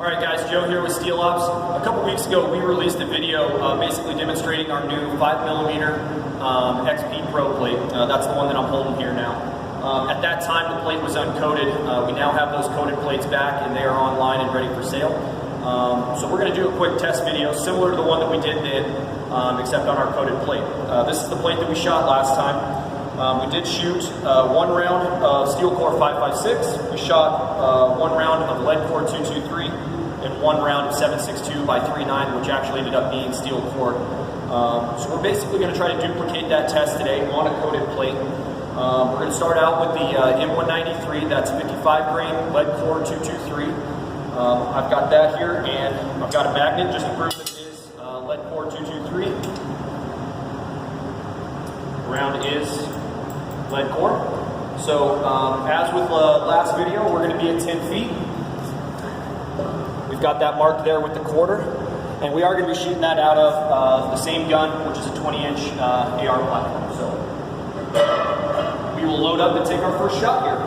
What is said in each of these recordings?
Alright guys, Joe here with Steel Ops. A couple weeks ago we released a video basically demonstrating our new 5mm XP Pro plate. That's the one that I'm holding here now. At that time the plate was uncoated. We now have those coated plates back and they are online and ready for sale. So we're going to do a quick test video similar to the one that we did then, except on our coated plate. This is the plate that we shot last time. We did shoot one round of steel core 5.56. We shot one round of lead core 223 and one round of 7.62 by 3.9, which actually ended up being steel core. So we're basically going to try to duplicate that test today on a coated plate. We're going to start out with the M193. That's 55 grain lead core 223. I've got that here, and I've got a magnet just to prove that it is lead core 223. Round is lead core. So as with the last video, we're going to be at 10 feet. We've got that marked there with the quarter, and we are going to be shooting that out of the same gun, which is a 20-inch AR platform. So we will load up and take our first shot here.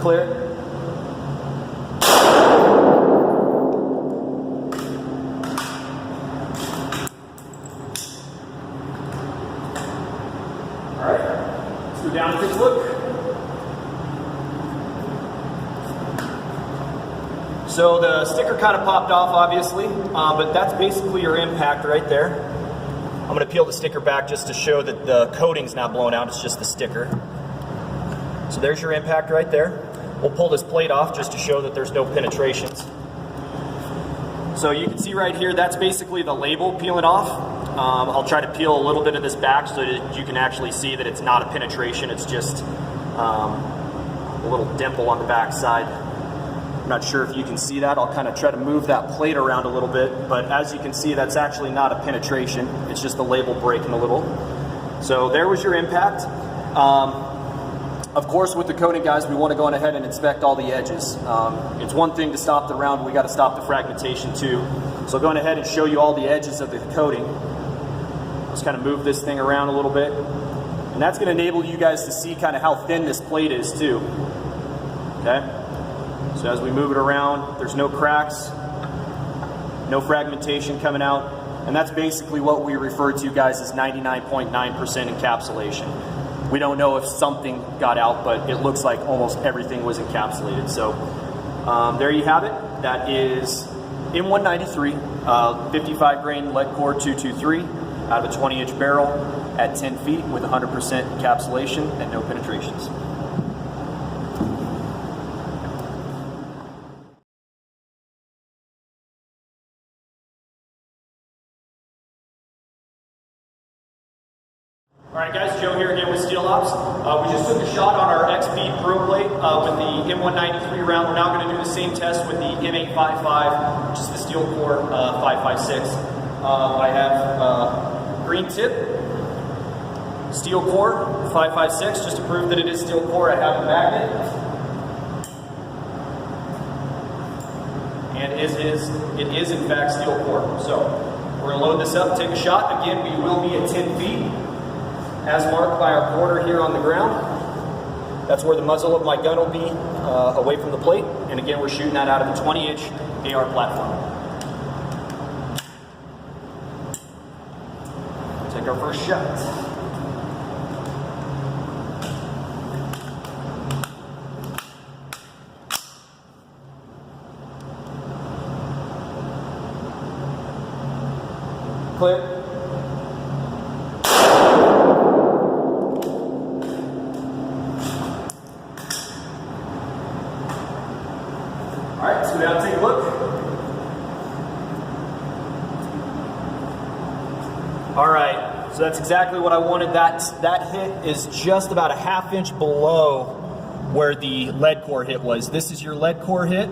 Clear. All right, let's go down and take a look. So the sticker kind of popped off, obviously, but that's basically your impact right there. I'm going to peel the sticker back just to show that the coating's not blown out, it's just the sticker. So there's your impact right there. We'll pull this plate off just to show that there's no penetrations. So you can see right here, that's basically the label peeling off. I'll try to peel a little bit of this back so that you can actually see that it's not a penetration, it's just a little dimple on the back side. I'm not sure if you can see that. I'll kind of try to move that plate around a little bit, but as you can see, that's actually not a penetration. It's just the label breaking a little. So there was your impact. Of course, with the coating, guys, we want to go on ahead and inspect all the edges. It's one thing to stop the round, but we got to stop the fragmentation too. So going ahead and show you all the edges of the coating. Just kind of move this thing around a little bit. And that's going to enable you guys to see kind of how thin this plate is too. Okay? So as we move it around, there's no cracks, no fragmentation coming out. And that's basically what we refer to, guys, as 99.9% encapsulation. We don't know if something got out, but it looks like almost everything was encapsulated. So there you have it. That is M193, 55 grain lead core 223 out of a 20-inch barrel at 10 feet with 100% encapsulation and no penetrations. Alright guys, Joe here again with Steel Ops. We just took a shot on our XP Pro plate with the M193 round. We're now going to do the same test with the M855, which is the steel core 5.56. I have green tip, steel core 5.56, just to prove that it is steel core. I have a magnet, and it is in fact steel core. So we're going to load this up, take a shot. Again, we will be at 10 feet. As marked by our quarter here on the ground. That's where the muzzle of my gun will be, away from the plate. And again, we're shooting that out of a 20-inch AR platform. Take our first shot. Clear. Alright, let's go down and take a look. Alright, so that's exactly what I wanted. That hit is just about a ½ inch below where the lead core hit was. This is your lead core hit.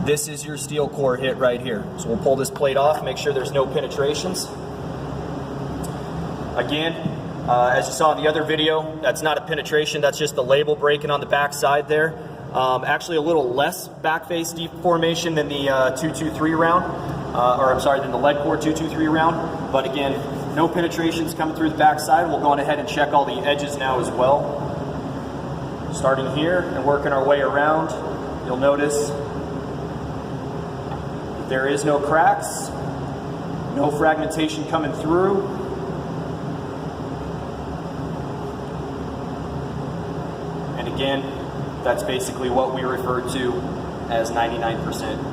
This is your steel core hit right here. So we'll pull this plate off, make sure there's no penetrations. Again, As you saw in the other video, that's not a penetration, that's just the label breaking on the back side there. Actually a little less back face deformation than the 223 round, or I'm sorry, than the lead core 223 round. But again, no penetrations coming through the back side. We'll go on ahead and check all the edges now as well. Starting here and working our way around, you'll notice there is no cracks, no fragmentation coming through. And again, that's basically what we refer to as 99%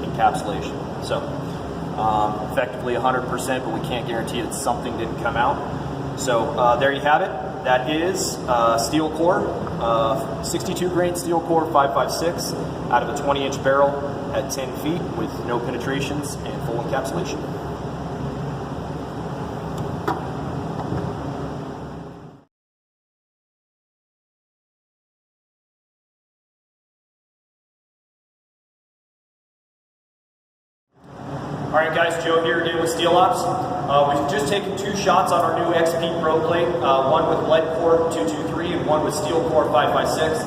encapsulation. So effectively 100%, but we can't guarantee that something didn't come out. So there you have it. That is steel core, 62 grain steel core 556 out of a 20-inch barrel at 10 feet with no penetrations and full encapsulation. All right, guys, Joe here again with Steel Ops. We've just taken 2 shots on our new XP Pro plate, one with lead core 223 and one with steel core 556.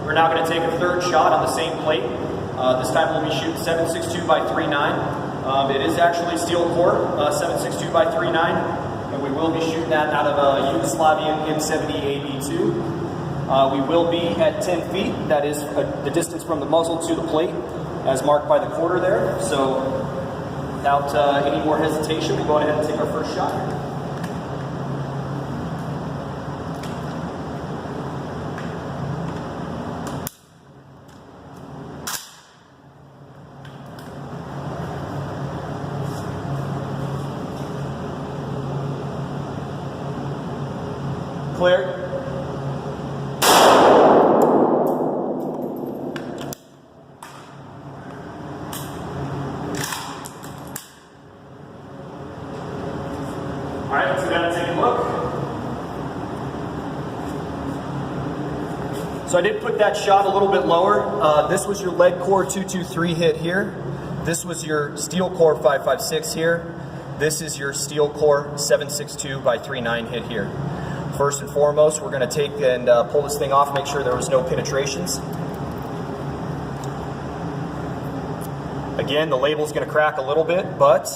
We're now going to take a 3rd shot on the same plate. This time we'll be shooting 7.62 by 3.9. It is actually steel core 7.62 by 3.9, and we will be shooting that out of a Yugoslavian M70 AB2. We will be at 10 feet. That is the distance from the muzzle to the plate, as marked by the quarter there. So without any more hesitation, we'll go ahead and take our first shot here. Clear. All right, so we gotta take a look. So I did put that shot a little bit lower. This was your lead core 223 hit here. This was your steel core 556 here. This is your steel core 7.62 by 3.9 hit here. First and foremost, we're gonna take and pull this thing off, make sure there was no penetrations. Again, the label's gonna crack a little bit, but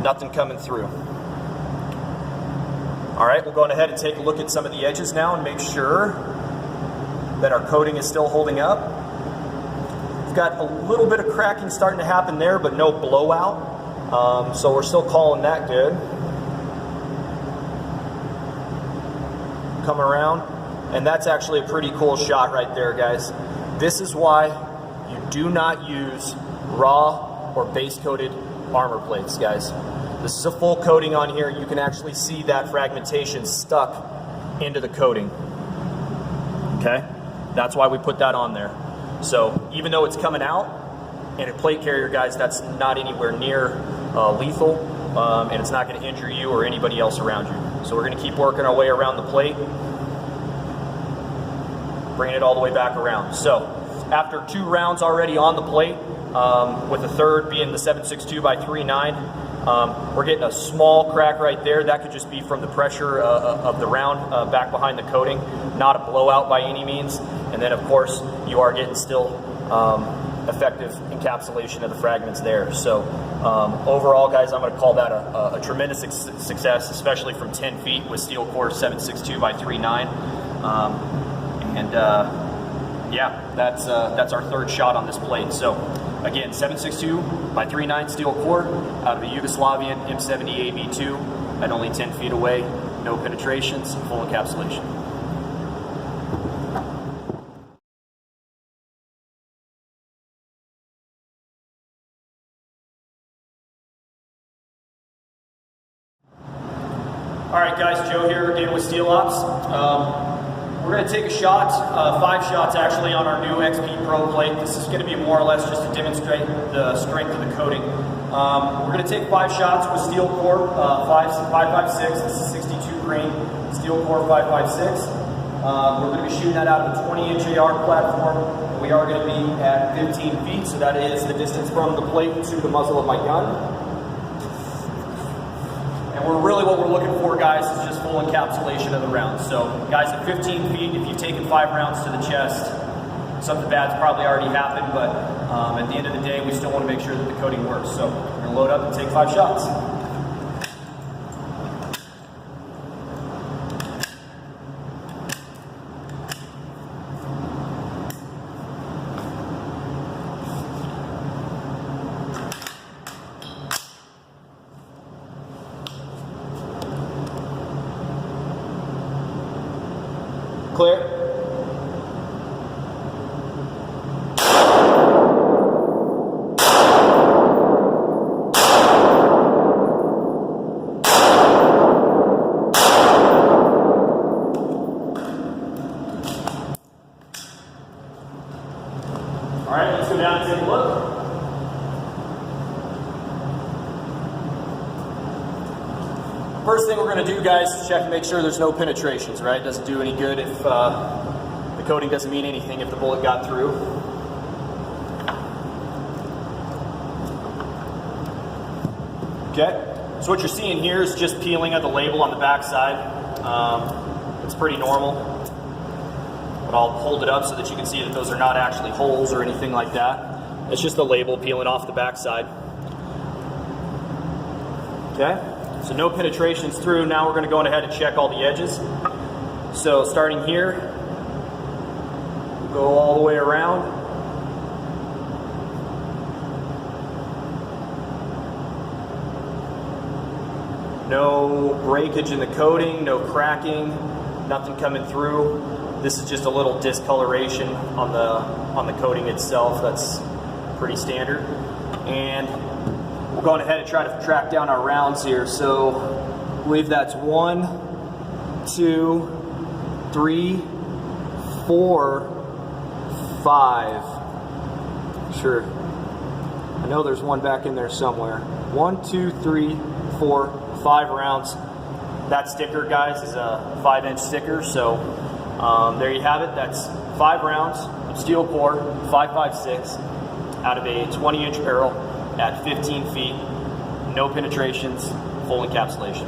nothing coming through. All right, we'll go on ahead and take a look at some of the edges now and make sure that our coating is still holding up. We've got a little bit of cracking starting to happen there, but no blowout. So we're still calling that good. Come around, and that's actually a pretty cool shot right there, guys. This is why you do not use raw or base coated armor plates, guys. This is a full coating on here. You can actually see that fragmentation stuck into the coating. Okay, that's why we put that on there. So even though it's coming out in a plate carrier, guys, that's not anywhere near lethal, and it's not going to injure you or anybody else around you. So we're going to keep working our way around the plate, bringing it all the way back around. So after 2 rounds already on the plate, with the 3rd being the 7.62 by 3.9, we're getting a small crack right there. That could just be from the pressure of the round back behind the coating, not a blowout by any means. And then of course you are getting still effective encapsulation of the fragments there. So overall, guys, I'm going to call that a tremendous success, especially from 10 feet with steel core 7.62 by 3.9. Yeah, that's our 3rd shot on this plate. So again, 7.62 by 3.9 steel core out of a Yugoslavian M70 AB2 at only 10 feet away, no penetrations, full encapsulation. All right, guys, Joe here again with Steel Ops. We're going to take a shot, 5 shots actually, on our new XP Pro plate. This is going to be more or less just to demonstrate the strength of the coating. We're going to take 5 shots with steel core 556. This is 62 grain steel core 556. We're going to be shooting that out of a 20-inch AR platform. We are going to be at 15 feet, so that is the distance from the plate to the muzzle of my gun. And And what we're looking for, guys, is just full encapsulation of the rounds. So guys at 15 feet, if you've taken 5 rounds to the chest, something bad's probably already happened, but at the end of the day, we still want to make sure that the coating works. So we're going to load up and take 5 shots. Clear. All right, let's go down and take a look. First thing we're going to do, guys, is check and make sure there's no penetrations, right? It doesn't do any good if the coating doesn't mean anything if the bullet got through. Okay, so what you're seeing here is just peeling of the label on the back side. It's pretty normal, but I'll hold it up so that you can see that those are not actually holes or anything like that. It's just the label peeling off the back side. Okay. So no penetrations through. Now we're going to go ahead and check all the edges. So starting here, go all the way around. No breakage in the coating, no cracking, nothing coming through. This is just a little discoloration on the coating itself. That's pretty standard. And we're going ahead and try to track down our rounds here. So I believe that's 1, 2, 3, 4, 5. Sure. I know there's one back in there somewhere. 1, 2, 3, 4, 5 rounds. That sticker, guys, is a 5-inch sticker. So there you have it. That's 5 rounds of steel core, 5.56 out of a 20-inch barrel at 15 feet, no penetrations, full encapsulation.